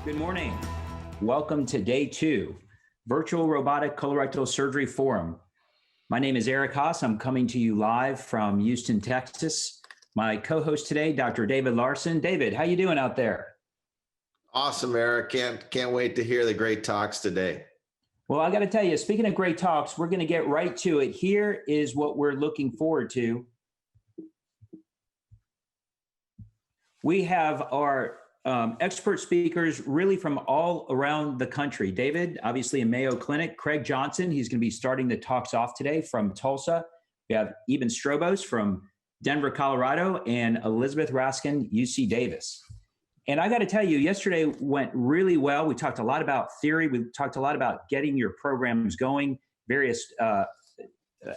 Good morning. Welcome to day 2, Virtual Robotic Colorectal Surgery Forum. My name is Eric Haas. I'm coming to you live from Houston, Texas. My co-host today, Dr. David Larson. David, how you doing out there? Awesome, Eric. Can't wait to hear the great talks today. Well, I got to tell you, speaking of great talks, we're going to get right to it. Here is what we're looking forward to. We have our expert speakers really from all around the country. David, obviously in Mayo Clinic. Craig Johnson, he's going to be starting the talks off today from Tulsa. We have Eben Strobos from Denver, Colorado, and Elizabeth Raskin, UC Davis. And I got to tell you, yesterday went really well. We talked a lot about theory. We talked a lot about getting your programs going, various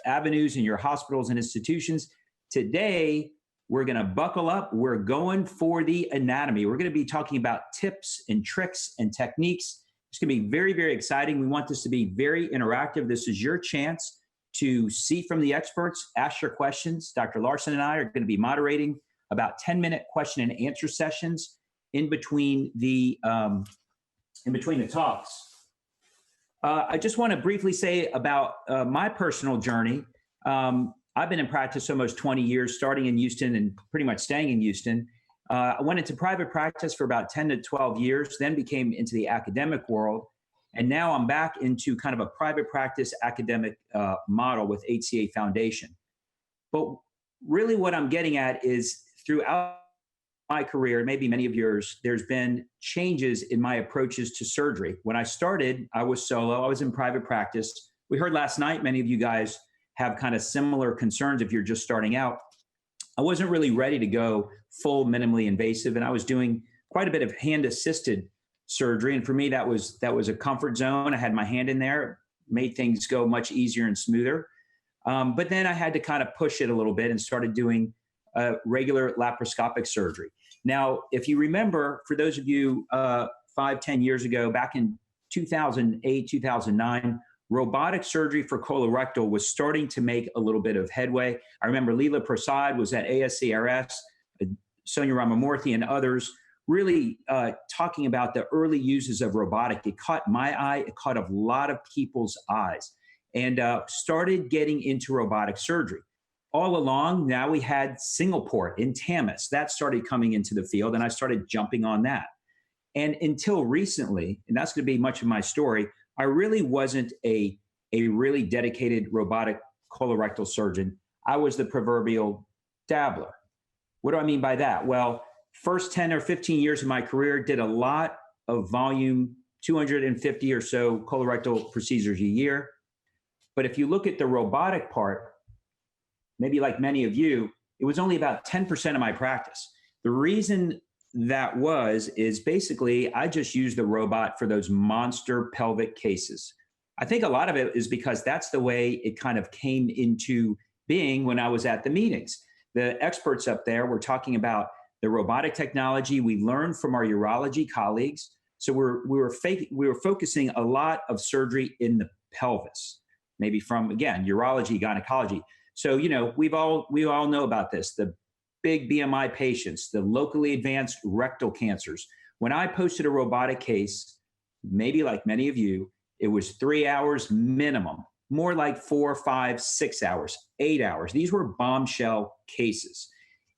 avenues in your hospitals and institutions. Today, we're going to buckle up. We're going for the anatomy. We're going to be talking about tips and tricks and techniques. It's going to be very, very exciting. We want this to be very interactive. This is your chance to see from the experts, ask your questions. Dr. Larson and I are going to be moderating about 10-minute question and answer sessions in between the talks. I just want to briefly say about my personal journey. I've been in practice almost 20 years, starting in Houston and pretty much staying in Houston. I went into private practice for about 10 to 12 years, then became into the academic world. And now I'm back into kind of a private practice academic model with HCA Foundation. But really what I'm getting at is throughout my career, maybe many of yours, there's been changes in my approaches to surgery. When I started, I was solo. I was in private practice. We heard last night, many of you guys have kind of similar concerns if you're just starting out. I wasn't really ready to go full minimally invasive, and I was doing quite a bit of hand-assisted surgery. And for me, that was a comfort zone. I had my hand in there, made things go much easier and smoother. But then I had to kind of push it a little bit and started doing regular laparoscopic surgery. Now, if you remember, for those of you 5-10 years ago, back in 2008, 2009, robotic surgery for colorectal was starting to make a little bit of headway. I remember Leela Prasad was at ERAS, Sonia Ramamurthy and others really talking about the early uses of robotic. It caught my eye, it caught a lot of people's eyes, and started getting into robotic surgery. All along, now we had single port in TAMIS. That started coming into the field, and I started jumping on that. And until recently, and that's going to be much of my story, I really wasn't a really dedicated robotic colorectal surgeon. I was the proverbial dabbler. What do I mean by that? Well, first 10 or 15 years of my career, did a lot of volume, 250 or so colorectal procedures a year. But if you look at the robotic part, maybe like many of you, it was only about 10% of my practice. The reason that is basically I just used the robot for those monster pelvic cases. I think a lot of it is because that's the way it kind of came into being when I was at the meetings. The experts up there were talking about the robotic technology we learned from our urology colleagues. So we were focusing a lot of surgery in the pelvis, maybe from, again, urology, gynecology. So, you know, we all know about this, the big BMI patients, the locally advanced rectal cancers. When I posted a robotic case, maybe like many of you, it was 3 hours minimum, more like 4, 5, 6 hours, 8 hours. These were bombshell cases.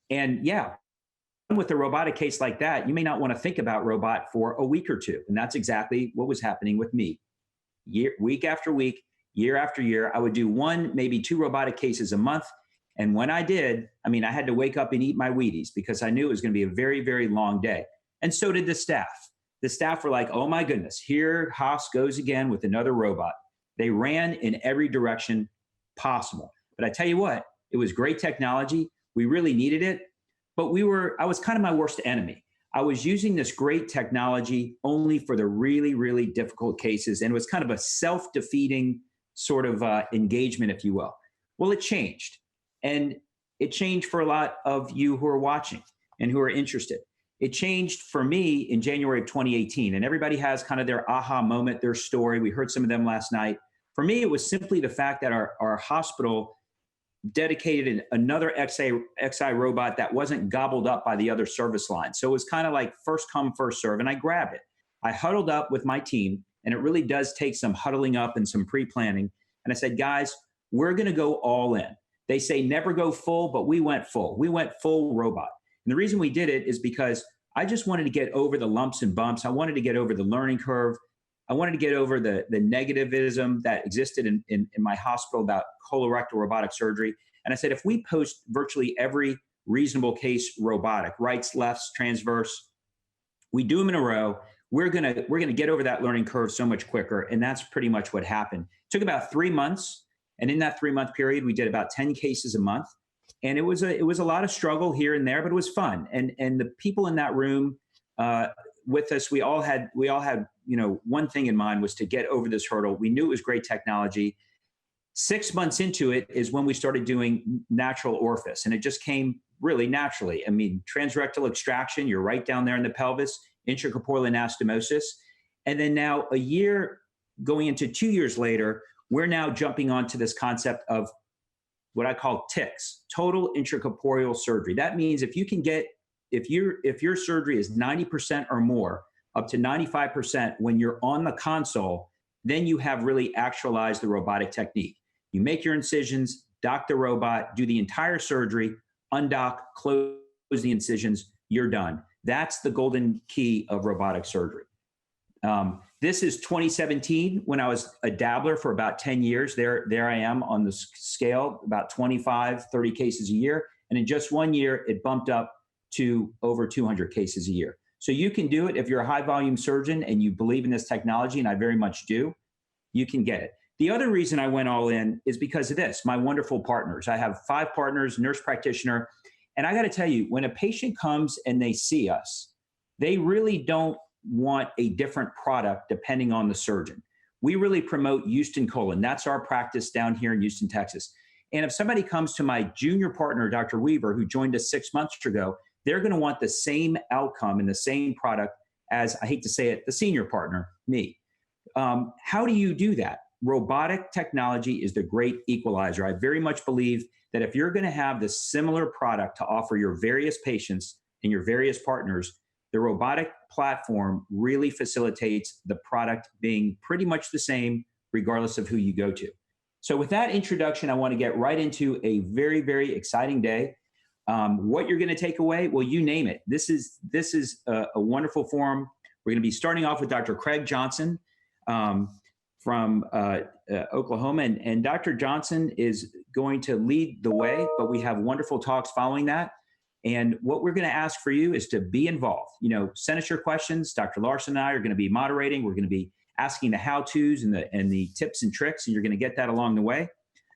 And yeah, with a robotic case like that, you may not want to think about robot for a week or two. And that's exactly what was happening with me. Week after week, year after year, I would do 1, maybe 2 robotic cases a month. And when I did, I mean, I had to wake up and eat my Wheaties because I knew it was going to be a very, very long day. And so did the staff. The staff were like, oh my goodness, here Haas goes again with another robot. They ran in every direction possible. But I tell you what, it was great technology. We really needed it. But I was kind of my worst enemy. I was using this great technology only for the really, really difficult cases. And it was kind of a self-defeating sort of engagement, if you will. Well, it changed. And it changed for a lot of you who are watching and who are interested. It changed for me in January of 2018. And everybody has kind of their aha moment, their story. We heard some of them last night. For me, it was simply the fact that our hospital dedicated another XI robot that wasn't gobbled up by the other service lines. So it was kind of like first come, first serve. And I grabbed it. I huddled up with my team, and it really does take some huddling up and some pre-planning. And I said, guys, we're going to go all in. They say never go full, but we went full. We went full robot. And the reason we did it is because I just wanted to get over the lumps and bumps. I wanted to get over the learning curve. I wanted to get over the negativism that existed in my hospital about colorectal robotic surgery. And I said, if we post virtually every reasonable case robotic, rights, lefts, transverse, we do them in a row, we're gonna get over that learning curve so much quicker. And that's pretty much what happened. It took about 3 months. And in that 3-month period, we did about 10 cases a month. And it was a lot of struggle here and there, but it was fun. And the people in that room with us, we all had one thing in mind, was to get over this hurdle. We knew it was great technology. 6 months into it is when we started doing natural orifice, and it just came really naturally. I mean, transrectal extraction, you're right down there in the pelvis, intracorporeal anastomosis. And then now a year going into 2 years later, we're now jumping onto this concept of what I call TICS, total intracorporeal surgery. That means if your surgery is 90% or more, up to 95% when you're on the console, then you have really actualized the robotic technique. You make your incisions, dock the robot, do the entire surgery, undock, close the incisions, you're done. That's the golden key of robotic surgery. This is 2017, when I was a dabbler for about 10 years. There I am on the scale, about 25, 30 cases a year. And in just 1 year, it bumped up to over 200 cases a year. So you can do it if you're a high volume surgeon and you believe in this technology, and I very much do, you can get it. The other reason I went all in is because of this, my wonderful partners. I have 5 partners, nurse practitioner. And I got to tell you, when a patient comes and they see us, they really don't want a different product depending on the surgeon. We really promote Houston colon. That's our practice down here in Houston, Texas. And if somebody comes to my junior partner, Dr. Weaver, who joined us 6 months ago, they're going to want the same outcome and the same product as, I hate to say it, the senior partner, me. How do you do that? Robotic technology is the great equalizer. I very much believe that if you're going to have the similar product to offer your various patients and your various partners, the robotic platform really facilitates the product being pretty much the same regardless of who you go to. So with that introduction, I want to get right into a very, very exciting day. What you're going to take away, well, you name it. This is a wonderful forum. We're going to be starting off with Dr. Craig Johnson from Oklahoma. And Dr. Johnson is going to lead the way, but we have wonderful talks following that. And what we're going to ask for you is to be involved. Send us your questions. Dr. Larson and I are going to be moderating. We're going to be asking the how-tos and the tips and tricks, and you're going to get that along the way.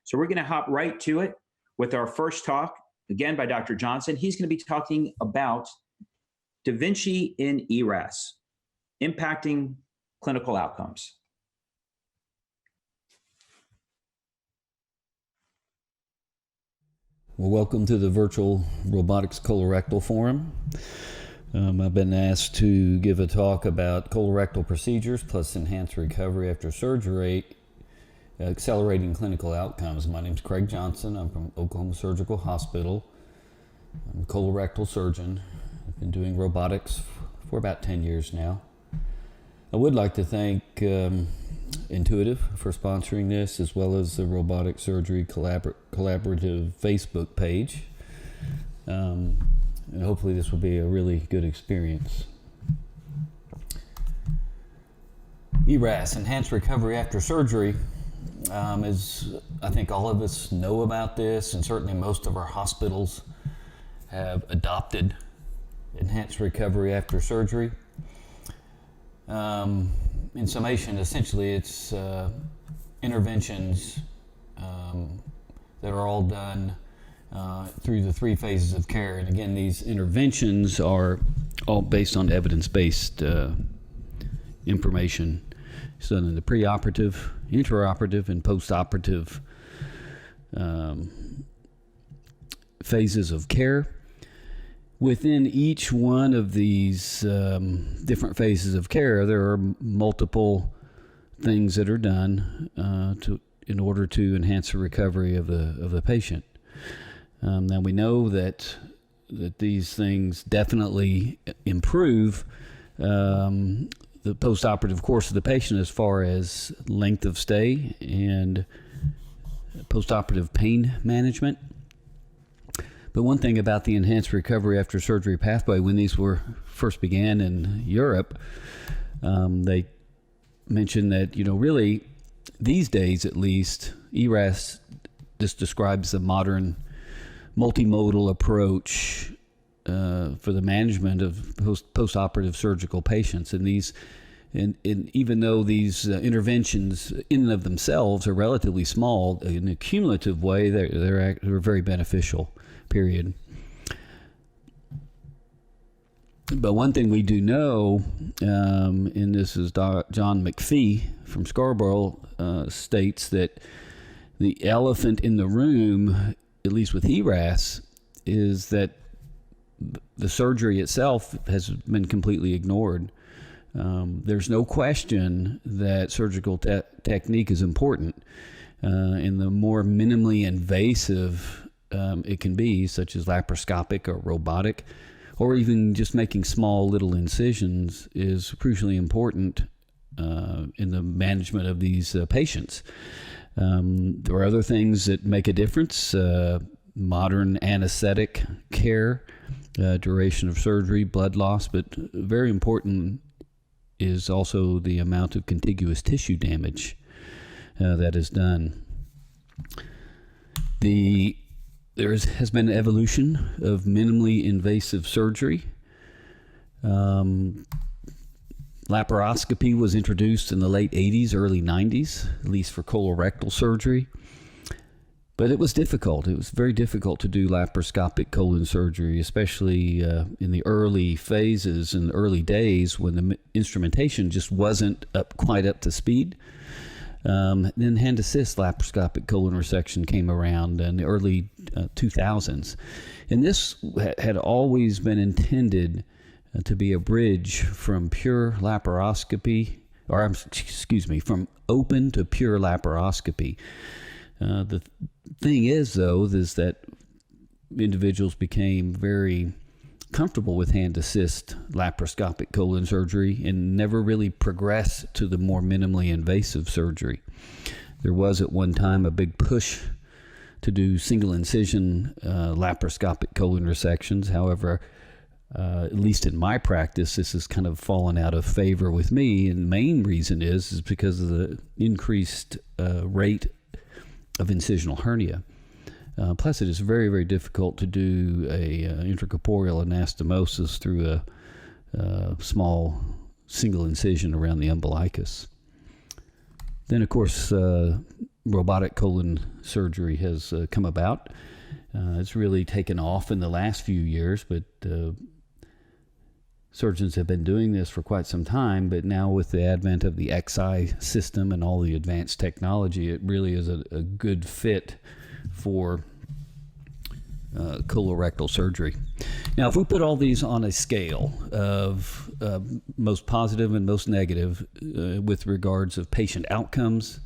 So we're going to hop right to it with our first talk, again, by Dr. Johnson. He's going to be talking about Da Vinci in ERAS, impacting clinical outcomes. Well, welcome to the virtual robotics colorectal forum. I've been asked to give a talk about colorectal procedures plus enhanced recovery after surgery, accelerating clinical outcomes. My name is Craig Johnson. I'm from Oklahoma Surgical Hospital. I'm a colorectal surgeon. I've been doing robotics for about 10 years now. I would like to thank Intuitive for sponsoring this, as well as the Robotic Surgery Collaborative Facebook page. And hopefully this will be a really good experience. ERAS, Enhanced Recovery After Surgery, is, I think all of us know about this, and certainly most of our hospitals have adopted enhanced recovery after surgery. In summation, essentially it's interventions that are all done through the 3 phases of care. And again, these interventions are all based on evidence-based information. It's done in the preoperative, intraoperative, and postoperative phases of care. Within each one of these different phases of care, there are multiple things that are done in order to enhance the recovery of the patient. Now we know that these things definitely improve the postoperative course of the patient as far as length of stay and postoperative pain management. But one thing about the enhanced recovery after surgery pathway, when these were first began in Europe, they mentioned that, really, these days at least, ERAS just describes the modern multimodal approach for the management of postoperative surgical patients. And these, and even though these interventions in and of themselves are relatively small, in a cumulative way, they're very beneficial. Period. But one thing we do know, and this is John McPhee from Scarborough, states that the elephant in the room, at least with ERAS, is that the surgery itself has been completely ignored. There's no question that surgical technique is important, and the more minimally invasive it can be, such as laparoscopic or robotic, or even just making small little incisions, is crucially important in the management of these patients. There are other things that make a difference: modern anesthetic care, duration of surgery, blood loss, but very important is also the amount of contiguous tissue damage that is done. There has been an evolution of minimally invasive surgery. Laparoscopy was introduced in the late 80s, early 90s, at least for colorectal surgery. But it was difficult. It was very difficult to do laparoscopic colon surgery, especially in the early phases, in the early days when the instrumentation just wasn't quite up to speed. Then hand-assist laparoscopic colon resection came around in the early 2000s. And this had always been intended to be a bridge from pure laparoscopy, from open to pure laparoscopy. The thing is, though, is that individuals became very comfortable with hand-assist laparoscopic colon surgery and never really progressed to the more minimally invasive surgery. There was at one time a big push to do single incision laparoscopic colon resections. However, at least in my practice, this has kind of fallen out of favor with me. And the main reason is because of the increased rate of incisional hernia. Plus, it is very, very difficult to do a intracorporeal anastomosis through a small single incision around the umbilicus. Then, of course, robotic colon surgery has come about. It's really taken off in the last few years, but surgeons have been doing this for quite some time. But now with the advent of the XI system and all the advanced technology, it really is a good fit for colorectal surgery. Now, if we put all these on a scale of most positive and most negative with regards of patient outcomes,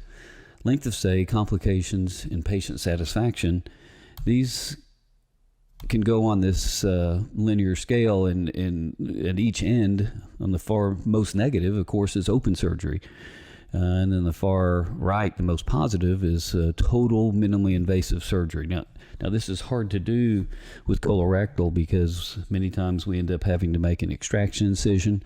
length of stay, complications, and patient satisfaction, these can go on this linear scale, and at each end, on the far most negative, of course, is open surgery. And then the far right, the most positive, is total minimally invasive surgery. Now, this is hard to do with colorectal because many times we end up having to make an extraction incision,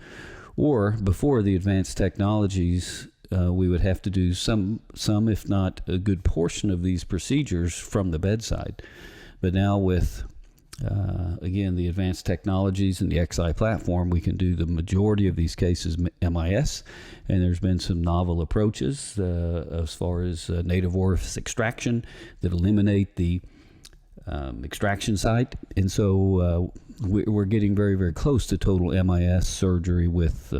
or before the advanced technologies, we would have to do some, if not a good portion of these procedures from the bedside. But now with again, the advanced technologies and the XI platform, we can do the majority of these cases MIS, and there's been some novel approaches as far as native orifice extraction that eliminate the extraction site, and so we're getting very, very close to total MIS surgery with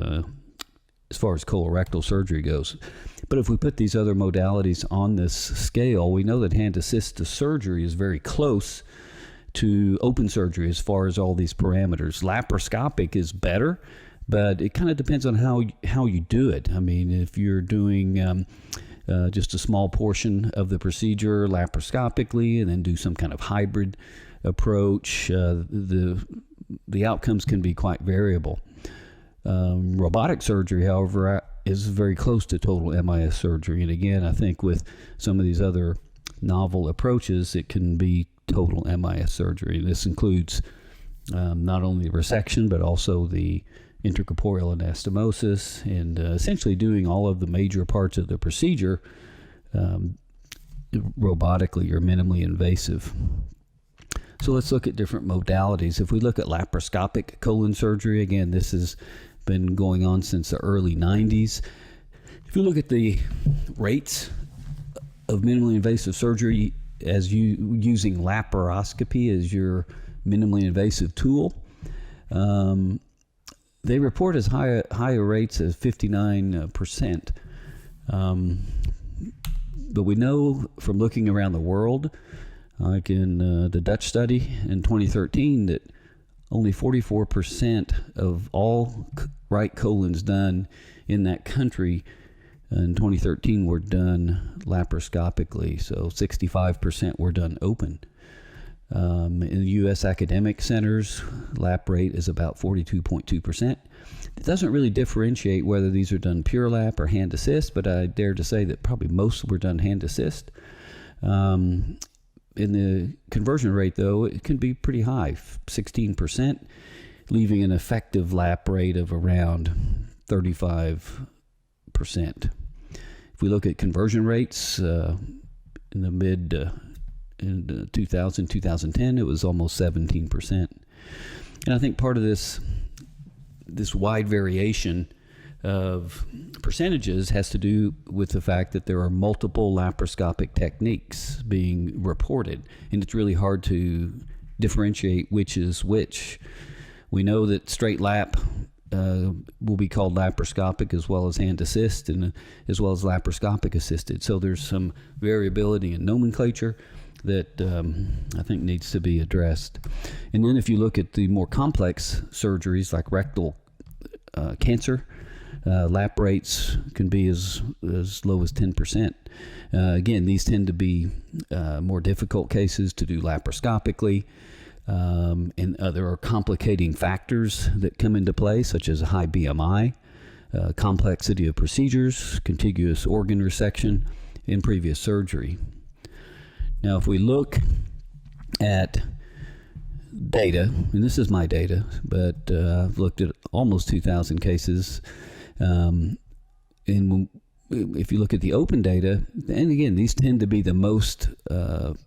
as far as colorectal surgery goes. But if we put these other modalities on this scale, we know that hand-assisted surgery is very close to open surgery as far as all these parameters. Laparoscopic is better, but it kind of depends on how you do it. I mean, if you're doing just a small portion of the procedure laparoscopically and then do some kind of hybrid approach, the outcomes can be quite variable. Robotic surgery, however, is very close to total MIS surgery. And again, I think with some of these other novel approaches, it can be total MIS surgery. This includes not only resection, but also the intracorporeal anastomosis, and essentially doing all of the major parts of the procedure robotically or minimally invasive. So let's look at different modalities. If we look at laparoscopic colon surgery, again, this has been going on since the early 90s. If you look at the rates of minimally invasive surgery as using laparoscopy as your minimally invasive tool, they report as higher rates as 59%. But we know from looking around the world, like in the Dutch study in 2013, that only 44% of all right colons done in that country in 2013 were done laparoscopically. So 65% were done open. In the U.S. academic centers, lap rate is about 42.2%. It doesn't really differentiate whether these are done pure lap or hand assist, but I dare to say that probably most were done hand assist. In the conversion rate, though, it can be pretty high, 16%, leaving an effective lap rate of around 35%. If we look at conversion rates in the in 2000, 2010, it was almost 17%. And I think part of this wide variation of percentages has to do with the fact that there are multiple laparoscopic techniques being reported, and it's really hard to differentiate which is which. We know that straight lap will be called laparoscopic as well as hand assist, and as well as laparoscopic assisted. So there's some variability in nomenclature that I think needs to be addressed. And then if you look at the more complex surgeries like rectal cancer, lap rates can be as low as 10%. Again, these tend to be more difficult cases to do laparoscopically, and there are complicating factors that come into play, such as a high BMI, complexity of procedures, contiguous organ resection, and previous surgery. Now, if we look at data, and this is my data, but I've looked at almost 2,000 cases, and if you look at the open data, and again, these tend to be the most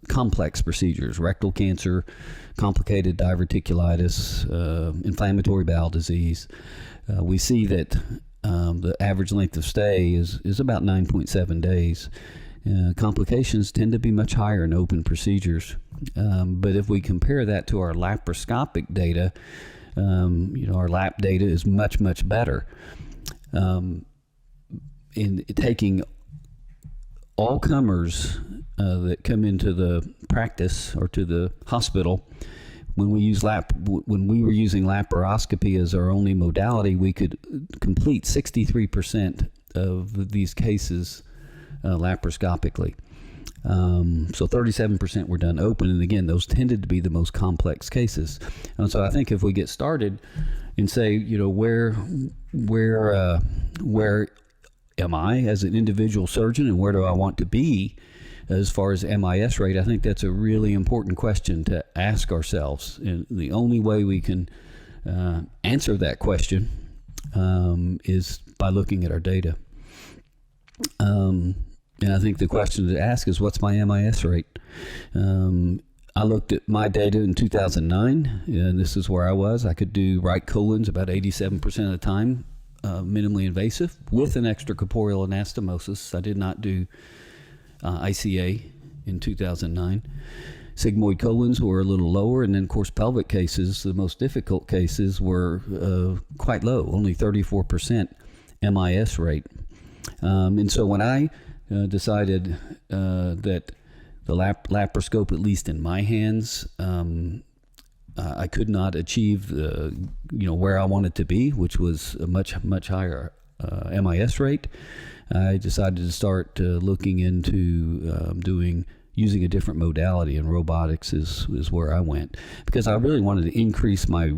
complex procedures: rectal cancer, complicated diverticulitis, inflammatory bowel disease. We see that the average length of stay is about 9.7 days. Complications tend to be much higher in open procedures. But if we compare that to our laparoscopic data, our lap data is much, much better. In taking all comers that come into the practice or to the hospital, when we were using laparoscopy as our only modality, we could complete 63% of these cases laparoscopically. So 37% were done open, and again, those tended to be the most complex cases. And so I think if we get started and say, where am I as an individual surgeon, and where do I want to be as far as MIS rate, I think that's a really important question to ask ourselves. And the only way we can answer that question is by looking at our data. And I think the question to ask is, what's my MIS rate? I looked at my data in 2009, and this is where I was. I could do right colons about 87% of the time, minimally invasive, with an extracorporeal anastomosis. I did not do ICA in 2009. Sigmoid colons were a little lower, and then, of course, pelvic cases, the most difficult cases, were quite low, only 34% MIS rate. And so when I decided that the laparoscope, at least in my hands, I could not achieve where I wanted to be, which was a much, much higher MIS rate, I decided to start looking into using a different modality, and robotics is where I went, because I really wanted to increase my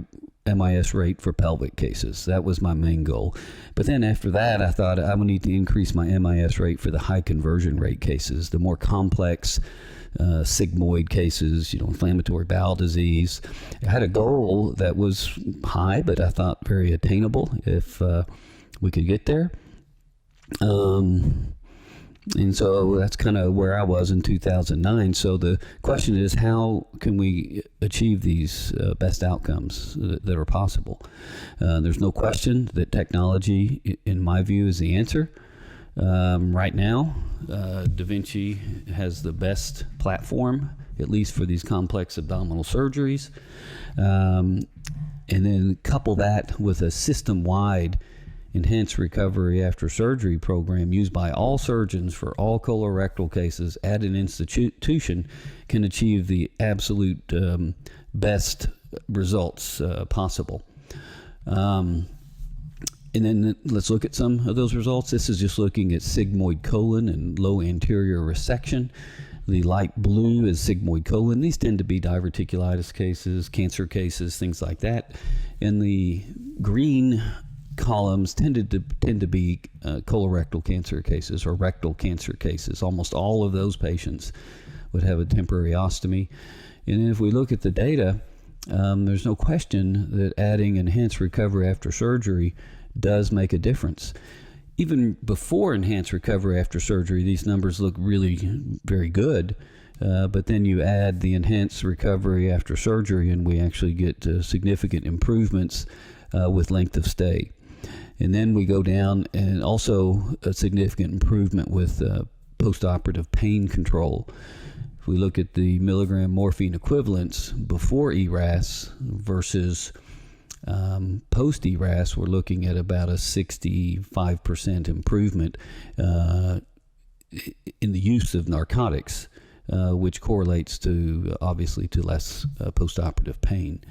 MIS rate for pelvic cases. That was my main goal. But then after that, I thought I would need to increase my MIS rate for the high conversion rate cases, the more complex sigmoid cases, inflammatory bowel disease. I had a goal that was high, but I thought very attainable if we could get there. And so that's kind of where I was in 2009. So the question is, how can we achieve these best outcomes that are possible? There's no question that technology, in my view, is the answer. Right now, Da Vinci has the best platform, at least for these complex abdominal surgeries. And then couple that with a system-wide enhanced recovery after surgery program used by all surgeons for all colorectal cases at an institution can achieve the absolute best results possible. And then let's look at some of those results. This is just looking at sigmoid colon and low anterior resection. The light blue is sigmoid colon. These tend to be diverticulitis cases, cancer cases, things like that. And the green columns tend to be colorectal cancer cases or rectal cancer cases. Almost all of those patients would have a temporary ostomy. And if we look at the data, there's no question that adding enhanced recovery after surgery does make a difference. Even before enhanced recovery after surgery, these numbers look really very good. But then you add the enhanced recovery after surgery, and we actually get significant improvements with length of stay. And then we go down, and also a significant improvement with postoperative pain control. If we look at the milligram morphine equivalents before ERAS versus post-ERAS, we're looking at about a 65% improvement in the use of narcotics, which correlates to, obviously, to less postoperative pain.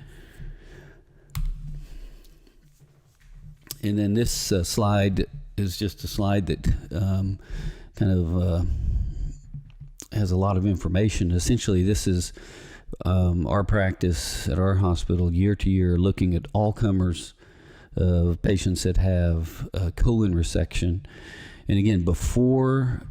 And then this slide is just a slide that has a lot of information. Essentially, this is our practice at our hospital year to year, looking at all comers of patients that have colon resection. And again, before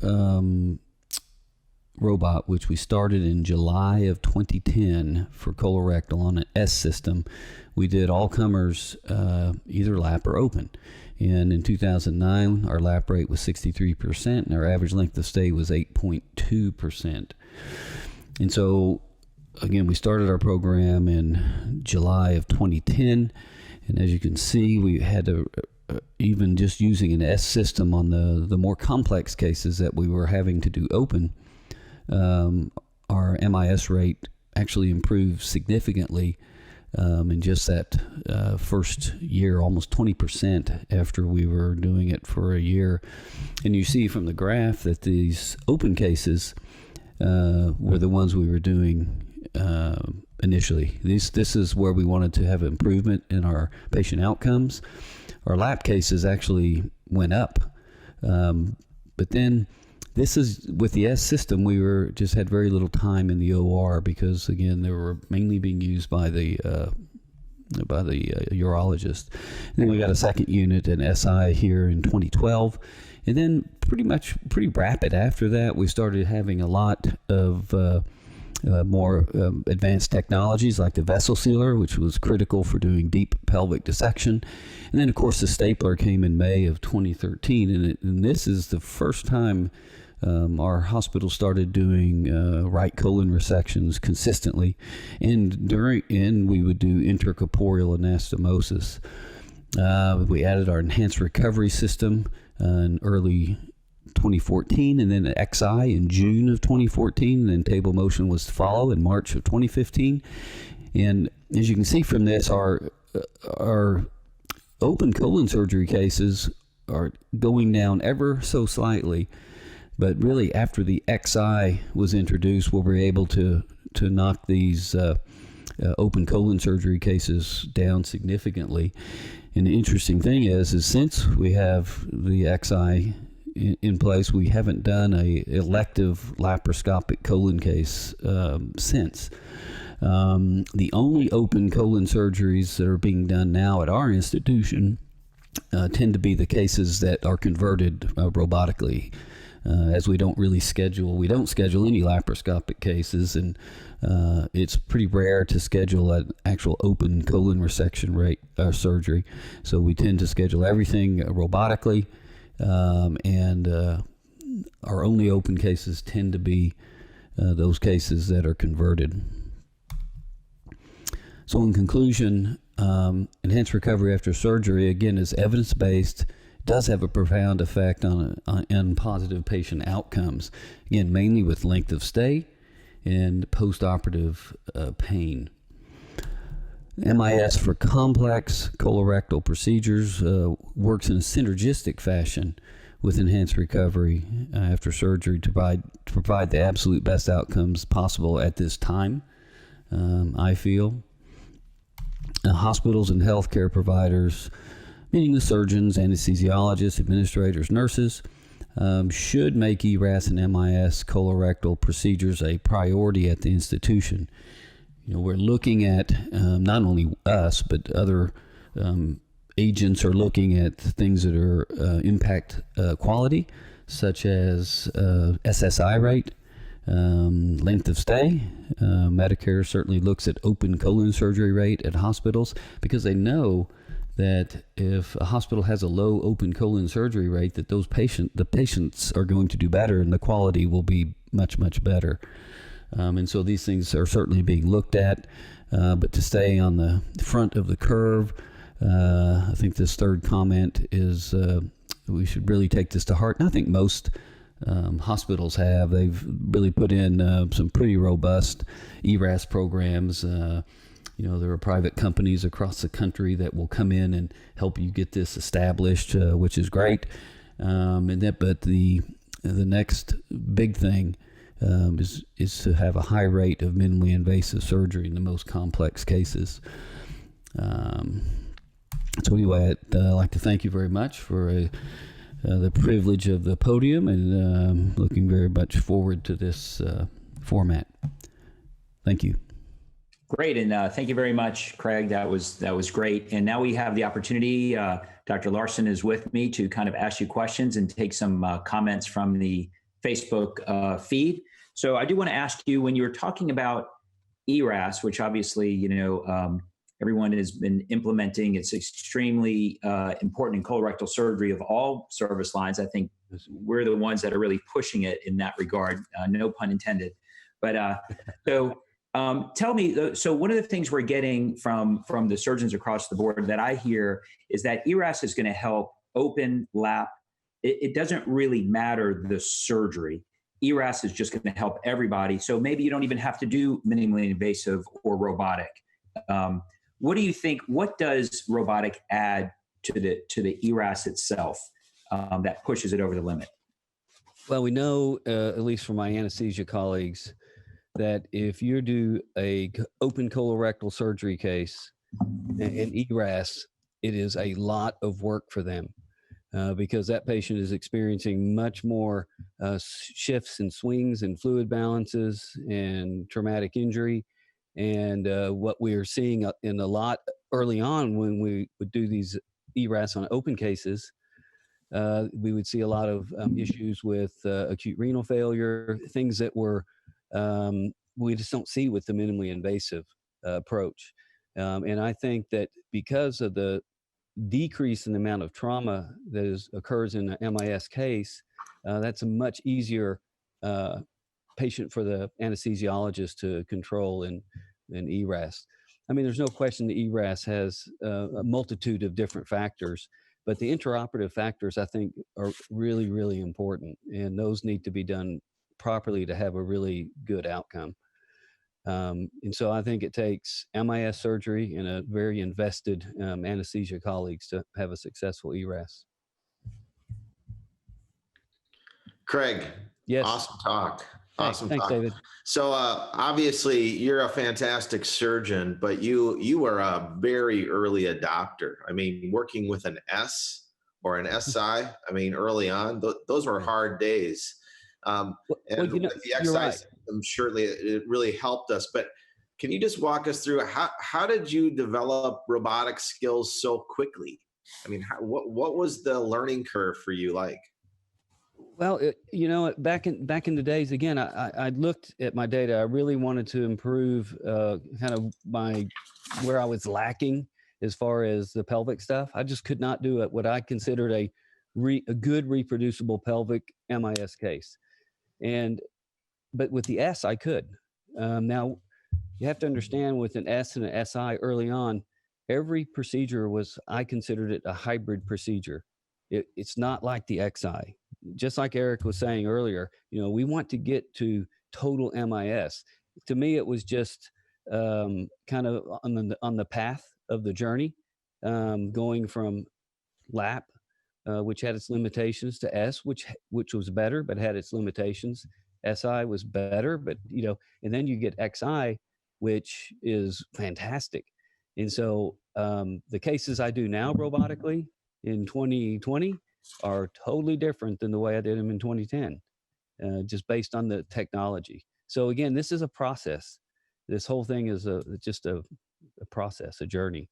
robot, which we started in July of 2010 for colorectal on an S system, we did all comers either lap or open. And in 2009, our lap rate was 63%, and our average length of stay was 8.2%. And so, again, we started our program in July of 2010, and as you can see, we had to, even just using an S system on the more complex cases that we were having to do open, our MIS rate actually improved significantly in just that first year, almost 20% after we were doing it for a year. And you see from the graph that these open cases were the ones we were doing initially. This is where we wanted to have improvement in our patient outcomes. Our lap cases actually went up, but then this is with the S system. We just had very little time in the OR because, again, they were mainly being used by the urologist. And then we got a second unit in SI here in 2012, and then pretty rapid after that, we started having a lot of more advanced technologies like the vessel sealer, which was critical for doing deep pelvic dissection. And then, of course, the stapler came in May of 2013, and this is the first time our hospital started doing right colon resections consistently, and we would do intercorporeal anastomosis. We added our enhanced recovery system in early 2014, and then XI in June of 2014, and then table motion was to follow in March of 2015. And as you can see from this, our open colon surgery cases are going down ever so slightly. But really, after the XI was introduced, we were able to knock these open colon surgery cases down significantly. And the interesting thing is since we have the XI in place, we haven't done a elective laparoscopic colon case since. The only open colon surgeries that are being done now at our institution tend to be the cases that are converted robotically, as we don't schedule any laparoscopic cases, and it's pretty rare to schedule an actual open colon resection surgery. So we tend to schedule everything robotically, and our only open cases tend to be those cases that are converted. So in conclusion, enhanced recovery after surgery, again, is evidence-based, does have a profound effect on positive patient outcomes, again, mainly with length of stay and post-operative pain. MIS for complex colorectal procedures works in a synergistic fashion with enhanced recovery after surgery to provide the absolute best outcomes possible at this time, I feel. Hospitals and healthcare providers, meaning the surgeons, anesthesiologists, administrators, nurses, should make ERAS and MIS colorectal procedures a priority at the institution. We're looking at not only us, but other agents are looking at things that are impact quality, such as SSI rate, length of stay. Medicare certainly looks at open colon surgery rate at hospitals, because they know that if a hospital has a low open colon surgery rate, that the patients are going to do better and the quality will be much, much better. And so these things are certainly being looked at, but to stay on the front of the curve, I think this third comment is we should really take this to heart. And I think most hospitals have. They've really put in some pretty robust ERAS programs. There are private companies across the country that will come in and help you get this established, which is great. But the next big thing is to have a high rate of minimally invasive surgery in the most complex cases. So anyway, I'd like to thank you very much for the privilege of the podium, and looking very much forward to this format. Thank you. Great, and thank you very much, Craig. That was great. And now we have the opportunity. Dr. Larson is with me to kind of ask you questions and take some comments from the Facebook feed. So I do want to ask you, when you were talking about ERAS, which obviously everyone has been implementing, it's extremely important in colorectal surgery of all service lines. I think we're the ones that are really pushing it in that regard. No pun intended. But tell me, so one of the things we're getting from the surgeons across the board that I hear is that ERAS is going to help open lap. It doesn't really matter the surgery. ERAS is just going to help everybody. So maybe you don't even have to do minimally invasive or robotic. What do you think? What does robotic add to the ERAS itself that pushes it over the limit? Well, we know, at least from my anesthesia colleagues, that if you do a open colorectal surgery case in ERAS, it is a lot of work for them because that patient is experiencing much more shifts and swings and fluid balances and traumatic injury. And what we are seeing in a lot early on when we would do these ERAS on open cases, we would see a lot of issues with acute renal failure, things that were we just don't see with the minimally invasive approach. And I think that because of the decrease in the amount of trauma that occurs in an MIS case, that's a much easier patient for the anesthesiologist to control in ERAS. I mean, there's no question the ERAS has a multitude of different factors, but the intraoperative factors, I think, are really, really important, and those need to be done properly to have a really good outcome. And so I think it takes MIS surgery and a very invested anesthesia colleagues to have a successful ERAS. Craig, yes. Awesome talk. Awesome Thanks, talk. David. So obviously you're a fantastic surgeon, but you were a very early adopter. I mean, working with an S or an SI, I mean, early on, those were hard days. And with the exercise system, surely it really helped us. But Can you just walk us through how did you develop robotic skills so quickly? I mean, what was the learning curve for you like? Well, back in the days, again, I looked at my data. I really wanted to improve kind of where I was lacking as far as the pelvic stuff. I just could not do it, what I considered a good reproducible pelvic MIS case. But with the S, I could. Now, you have to understand, with an S and an SI early on, every procedure I considered it a hybrid procedure. It's not like the XI. Just like Eric was saying earlier, we want to get to total MIS. To me, it was just kind of on the path of the journey, going from LAP, which had its limitations, to S, which was better but had its limitations. SI was better, but and then you get XI, which is fantastic. And so the cases I do now robotically in 2020 are totally different than the way I did them in 2010, just based on the technology. So again, this is a process. This whole thing is just a process, a journey.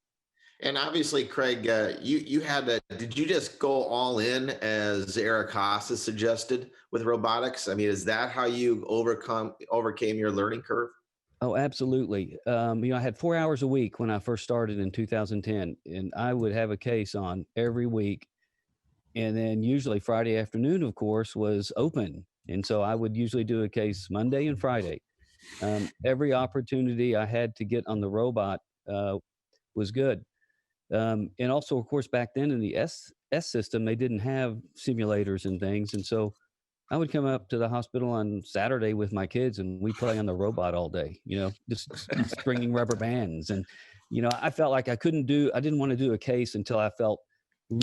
And obviously, Craig, you had to, did you just go all in, as Eric Haas has suggested, with robotics? I mean, is that how you overcame your learning curve? Oh, absolutely. I had 4 hours a week when I first started in 2010, and I would have a case on every week. And then usually Friday afternoon, of course, was open. And so I would usually do a case Monday and Friday. Every opportunity I had to get on the robot was good. And also, of course, back then in the S system, they didn't have simulators and things. And so I would come up to the hospital on Saturday with my kids, and we play on the robot all day, just stringing rubber bands. And, I felt like I didn't want to do a case until I felt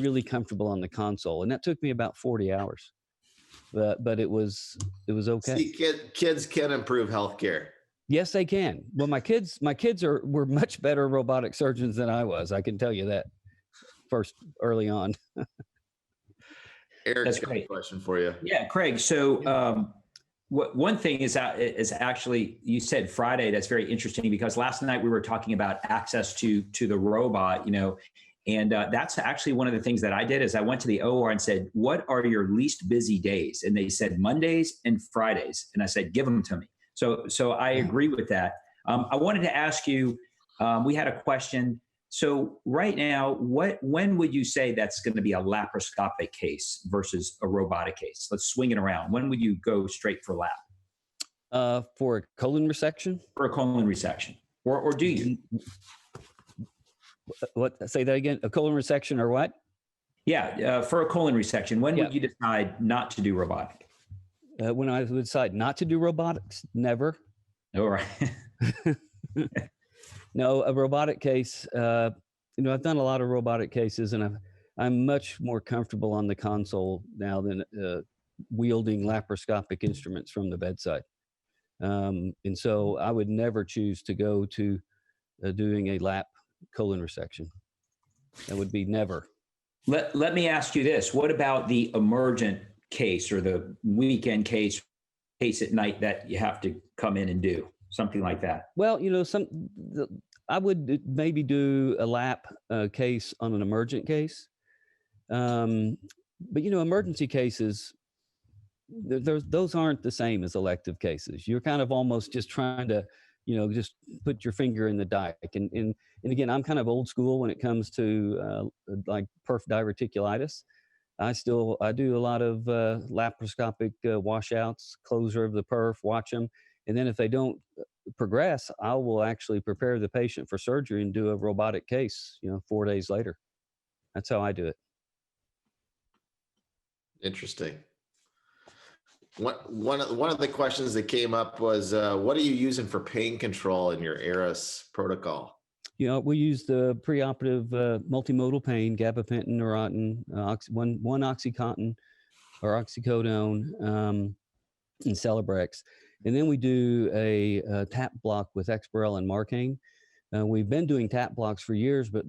really comfortable on the console. And that took me about 40 hours, but it was okay. See, kids can improve healthcare. Yes, they can. Well, my kids were much better robotic surgeons than I was. I can tell you that early on. Eric's got a question for you. Yeah, Craig. So one thing is actually, you said Friday. That's very interesting, because last night we were talking about access to the robot, and that's actually one of the things that I did. Is I went to the OR and said, what are your least busy days? And they said Mondays and Fridays. And I said, give them to me. So I agree with that. I wanted to ask you, we had a question. So right now, when would you say that's going to be a laparoscopic case versus a robotic case? Let's swing it around. When would you go straight for lap? For a colon resection? For a colon resection. Or do you? What? Say that again. A colon resection or what? Yeah, for a colon resection. When would you decide not to do robotic? When I would decide not to do robotics? Never. All right. No, a robotic case, I've done a lot of robotic cases, and I'm much more comfortable on the console now than wielding laparoscopic instruments from the bedside. And so I would never choose to go to doing a lap colon resection. That would be never. Let me ask you this. What about the emergent case or the weekend case at night that you have to come in and do? Something like that. Well, I would maybe do a lap case on an emergent case. But, emergency cases, those aren't the same as elective cases. You're kind of almost just trying to, just put your finger in the dike. And again, I'm kind of old school when it comes to like perf diverticulitis. I do a lot of laparoscopic washouts, closure of the perf, watch them. And then if they don't progress, I will actually prepare the patient for surgery and do a robotic case, 4 days later. That's how I do it. Interesting. One of the questions that came up was, what are you using for pain control in your ERAS protocol? We use the preoperative multimodal pain, gabapentin, Neurontin, one OxyContin or oxycodone, and Celebrex. And then we do a tap block with Exparel and Marcaine. We've been doing tap blocks for years, but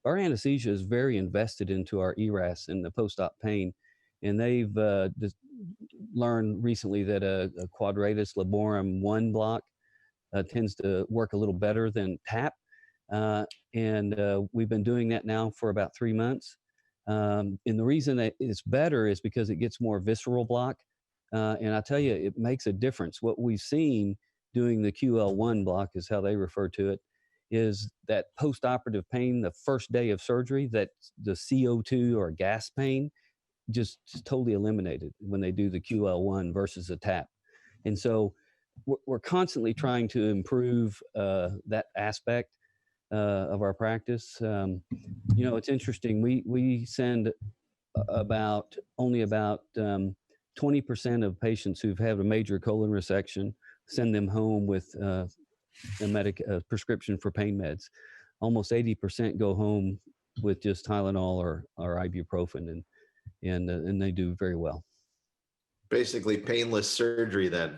our anesthesia is very invested into our ERAS and the post-op pain. And they've learned recently that a quadratus laborum 1 block tends to work a little better than TAP. And we've been doing that now for about 3 months. And the reason that it's better is because it gets more visceral block. And I tell you, it makes a difference. What we've seen doing the QL1 block is how they refer to it, is that post-operative pain the first day of surgery, that the CO2 or gas pain just totally eliminated when they do the QL1 versus a TAP. And so we're constantly trying to improve that aspect of our practice. It's interesting. We send only about 20% of patients who've had a major colon resection, send them home with a prescription for pain meds. Almost 80% go home with just Tylenol or ibuprofen, and they do very well. Basically painless surgery then.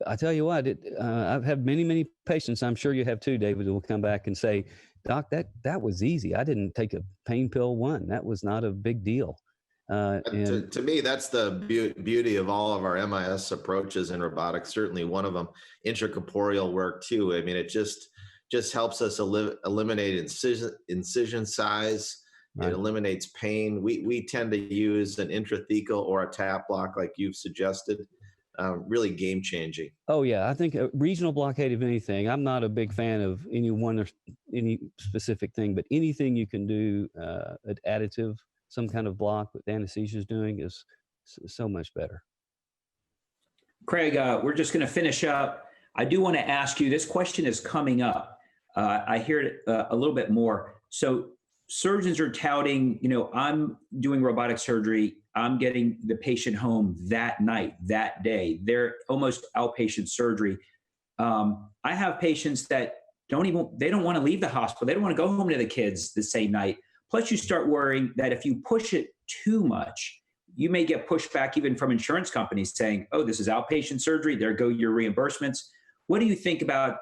I tell you what, I've had many patients, I'm sure you have too, David, who will come back and say, Doc, that was easy. I didn't take a pain pill one. That was not a big deal. To me, that's the beauty of all of our MIS approaches in robotics. Certainly one of them, intracorporeal work too. I mean, it just helps us eliminate incision size. Right. It eliminates pain. We tend to use an intrathecal or a tap block like you've suggested. Really game changing. Oh yeah, I think a regional blockade of anything. I'm not a big fan of any one or any specific thing, but anything you can do additive, some kind of block what anesthesia is doing is so much better. Craig, we're just going to finish up. I do want to ask you, this question is coming up. I hear it a little bit more. So surgeons are touting, I'm doing robotic surgery. I'm getting the patient home that night, that day. They're almost outpatient surgery. I have patients that don't want to leave the hospital. They don't want to go home to the kids the same night. Plus you start worrying that if you push it too much, you may get pushback even from insurance companies saying, oh, this is outpatient surgery. There go your reimbursements. What do you think about,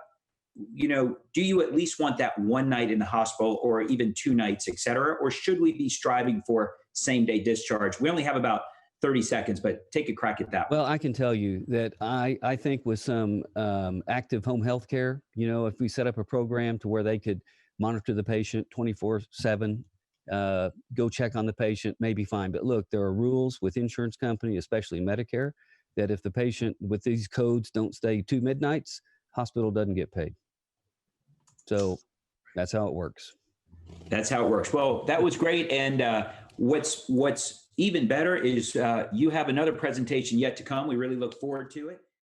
do you at least want that one night in the hospital or even 2 nights, et cetera? Or should we be striving for same day discharge? We only have about 30 seconds, but take a crack at that. Well, I can tell you that I think with some active home health care, if we set up a program to where they could monitor the patient 24/7, go check on the patient, may be fine. But look, there are rules with insurance company, especially Medicare, that if the patient with these codes don't stay 2 midnights, hospital doesn't get paid. So that's how it works. That's how it works. Well, that was great. And what's even better is you have another presentation yet to come. We really look forward to it.